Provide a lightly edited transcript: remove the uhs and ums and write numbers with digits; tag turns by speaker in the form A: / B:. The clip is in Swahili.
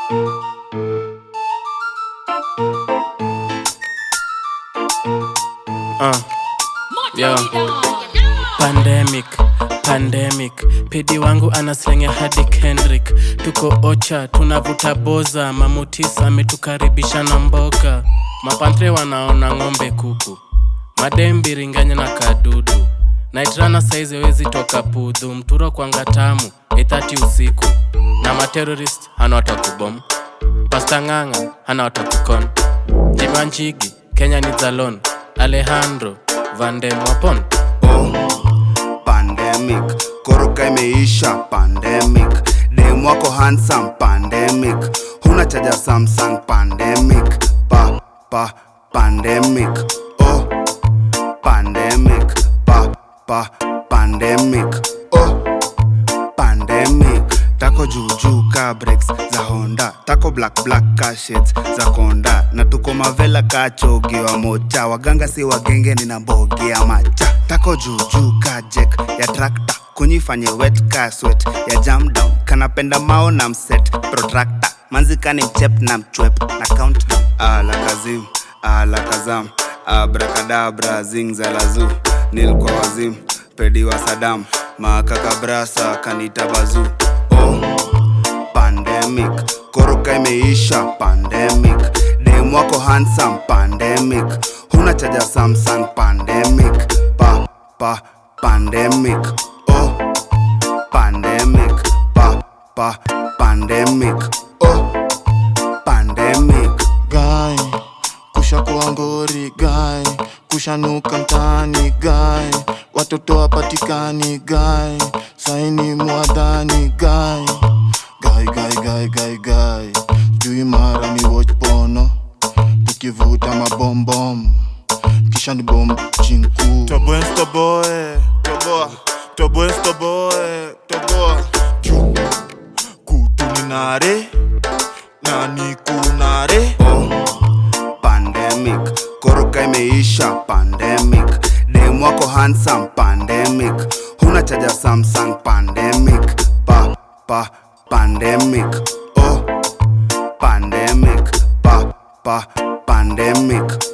A: Yo. Pandemic pedi wangu anaslenge hadi Kendrick. Tuko ocha tunavuta boza, Mamutisa ametukaribisha na mboga. Mapantre wanaona ng'ombe kuku, madembi ringanya na kadudu. Naitrana saizi wezi toka pudhu, mturo kwa ngatamu 8:30 usiku. Na materrorist hana watakubom, Pasta Ng'ang'a hana watakukon. Jimanchigi Kenya ni Zalon, Alejandro Vande Mwapon.
B: Pandemic, koroka imeisha. Pandemic, dem wako handsome. Pandemic, huna chaja Samsung. Pandemic, pandemic. Pandemic, pandemic. Pandemic, tako juju ka breaks za Honda, tako black ka shades za Konda. Na tuko mavela ka chogi wa mocha, waganga si wagenge nina mbogi ya macha. Tako juju ka jack ya tractor, kunyifanye wet ka sweat ya jam down. Kanapenda mao na mset protractor, manzika ni mchep na mchwep na countdown. Ala kazim, ala kazam, abracadabra zing za lazu. Nil kwa wazim, pedi wa Saddam, makaka brasa kanita bazu. Pandemic, koroka imeisha. Pandemic, dem wako handsome. Pandemic, huna chaja Samsung. Pandemic, pandemic. Pandemic, pandemic. Pandemic.
C: Guy, kusha kuangori guy, kushanuka mtani guy, watoto wapatikani guy, saini mwadhani guy. Guy, jui mara ni watch pono, tukivuta mabombom, kisha ni bomb chinku. Toboa juu kutuninare nani kunare.
B: Pandemic, koroka imeisha. Pandemic, dem wako handsome. Pandemic, huna chaja Samsung. Pandemic, pandemic. Pandemic, pandemic.